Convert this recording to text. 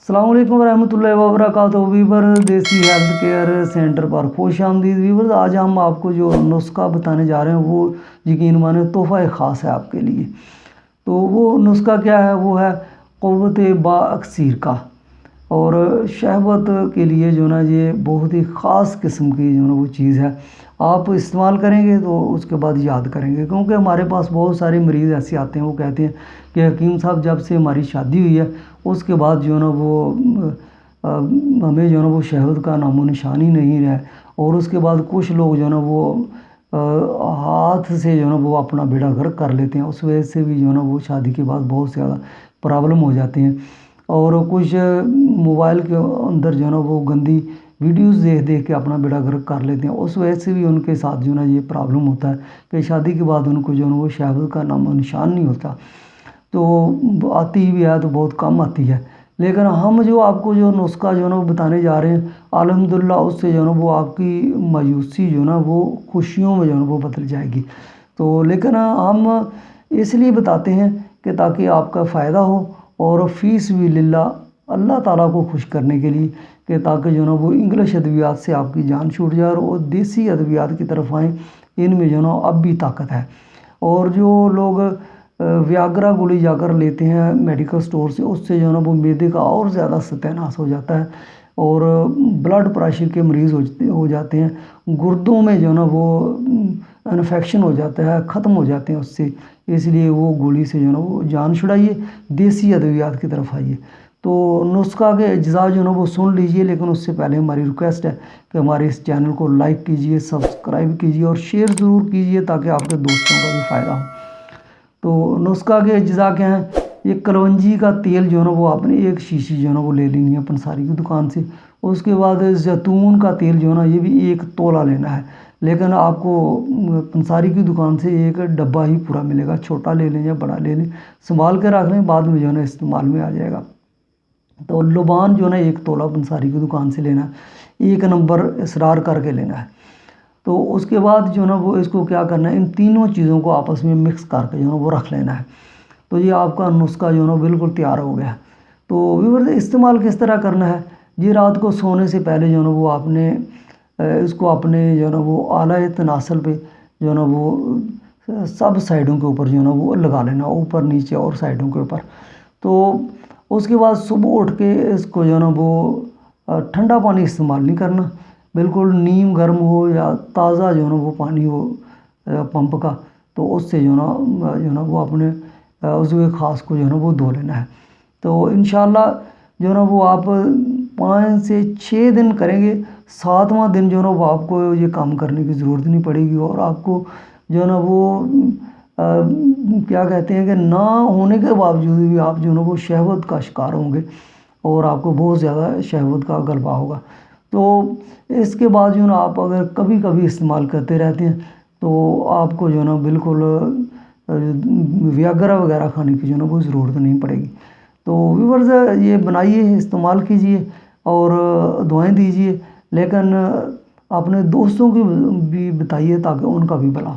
السلام علیکم ورحمۃ اللہ وبرکاتہ ویور دیسی ہیلتھ کیئر سینٹر پر خوش آمدید ویور۔ آج ہم آپ کو جو نسخہ بتانے جا رہے ہیں وہ یقین مانیں تحفہ خاص ہے آپ کے لیے۔ تو وہ نسخہ کیا ہے؟ وہ ہے قوت با اکثیر کا، اور شہوت کے لیے جو نا یہ بہت ہی خاص قسم کی جو نا وہ چیز ہے۔ آپ استعمال کریں گے تو اس کے بعد یاد کریں گے، کیونکہ ہمارے پاس بہت سارے مریض ایسے آتے ہیں، وہ کہتے ہیں کہ حکیم صاحب جب سے ہماری شادی ہوئی ہے اس کے بعد جو نا وہ ہمیں جو نا وہ شہوت کا نام و نشان ہی نہیں رہا، اور اس کے بعد کچھ لوگ جو نا وہ ہاتھ سے جو نا وہ اپنا بیڑا غرق کر لیتے ہیں، اس وجہ سے بھی جو نا وہ شادی کے بعد بہت زیادہ پرابلم ہو جاتے ہیں، اور کچھ موبائل کے اندر جو نا وہ گندی ویڈیوز دیکھ کے اپنا بیڑا غرق کر لیتے ہیں، اس وجہ سے بھی ان کے ساتھ جو نا یہ پرابلم ہوتا ہے کہ شادی کے بعد ان کو جو نا وہ شہوت کا نام و نشان نہیں ہوتا، تو آتی بھی ہے تو بہت کم آتی ہے۔ لیکن ہم جو آپ کو جو نسخہ جو نا وہ بتانے جا رہے ہیں الحمدللہ اس سے جو نا وہ آپ کی مایوسی جو نا وہ خوشیوں میں جو نا وہ بدل جائے گی۔ تو لیکن ہم اس لیے بتاتے ہیں کہ تاکہ آپ کا فائدہ ہو، اور فیس بھی للہ اللہ تعالیٰ کو خوش کرنے کے لیے، کہ تاکہ جو نا وہ انگلش ادویات سے آپ کی جان چھوٹ جائے اور دیسی ادویات کی طرف آئیں، ان میں جو نا اب بھی طاقت ہے۔ اور جو لوگ ویاگرا گولی جا کر لیتے ہیں میڈیکل سٹور سے، اس سے جو نا وہ معدے کا اور زیادہ ستیہ ناش ہو جاتا ہے، اور بلڈ پریشر کے مریض ہو جاتے ہیں، گردوں میں جو نا وہ انفیکشن ہو جاتا ہے، ختم ہو جاتے ہیں اس سے، اس لیے وہ گولی سے جو نا وہ جان چھڑائیے، دیسی ادویات کی طرف آئیے۔ تو نسخہ کے اجزاء جو نا وہ سن لیجئے، لیکن اس سے پہلے ہماری ریکویسٹ ہے کہ ہمارے اس چینل کو لائک کیجئے، سبسکرائب کیجئے اور شیئر ضرور کیجئے تاکہ آپ کے دوستوں کا بھی فائدہ ہو۔ تو نسخہ کے اجزاء کیا ہیں؟ یہ کلونجی کا تیل جو نا وہ آپ نے ایک شیشی جو نا وہ لے لینی ہے پنساری کی دکان سے، اس کے بعد زیتون کا تیل جو نا یہ بھی 1 تولہ لینا ہے، لیکن آپ کو پنساری کی دکان سے ایک ڈبہ ہی پورا ملے گا، چھوٹا لے لیں یا بڑا لے لیں، سنبھال کے رکھ لیں، بعد میں جو نا استعمال میں آ جائے گا۔ تو لبان جو نا 1 تولہ پنساری کی دکان سے لینا ہے، 1 نمبر اصرار کر کے لینا ہے۔ تو اس کے بعد جو نا وہ اس کو کیا کرنا ہے، ان تینوں چیزوں کو آپس میں مکس کر کے جو نا وہ رکھ لینا ہے۔ تو یہ آپ کا نسخہ جو نا بالکل تیار ہو گیا ہے۔ تو ویور استعمال کس طرح کرنا ہے؟ جی رات کو سونے سے پہلے جو نا وہ آپ نے اس کو اپنے جو نا وہ اعلیٰ تناسل پہ جو نا وہ سب سائڈوں کے اوپر جو نا وہ لگا لینا، اوپر نیچے اور سائڈوں کے اوپر۔ تو اس کے بعد صبح اٹھ کے اس کو جو نا وہ ٹھنڈا پانی استعمال نہیں کرنا، بالکل نیم گرم ہو یا تازہ جو نا وہ پانی ہو پمپ کا، تو اس سے جو نا وہ اپنے عضو خاص کو جو نا وہ دھو لینا ہے۔ تو انشاءاللہ جو نا وہ آپ 5 سے 6 دن کریں گے، 7واں دن جو نا وہ آپ کو یہ کام کرنے کی ضرورت نہیں پڑے گی، اور آپ کو جو نا وہ کیا کہتے ہیں کہ نہ ہونے کے باوجود بھی آپ جو نا وہ شہوت کا شکار ہوں گے، اور آپ کو بہت زیادہ شہوت کا غلبہ ہوگا۔ تو اس کے بعد جو نا آپ اگر کبھی کبھی استعمال کرتے رہتے ہیں تو آپ کو جو نا بالکل ویاگرا وغیرہ کھانے کی جو نا وہ ضرورت نہیں پڑے گی۔ تو ویورز یہ بنائیے، استعمال کیجئے اور دعائیں دیجئے، لیکن اپنے دوستوں کی بھی بتائیے تاکہ ان کا بھی بھلا ہو۔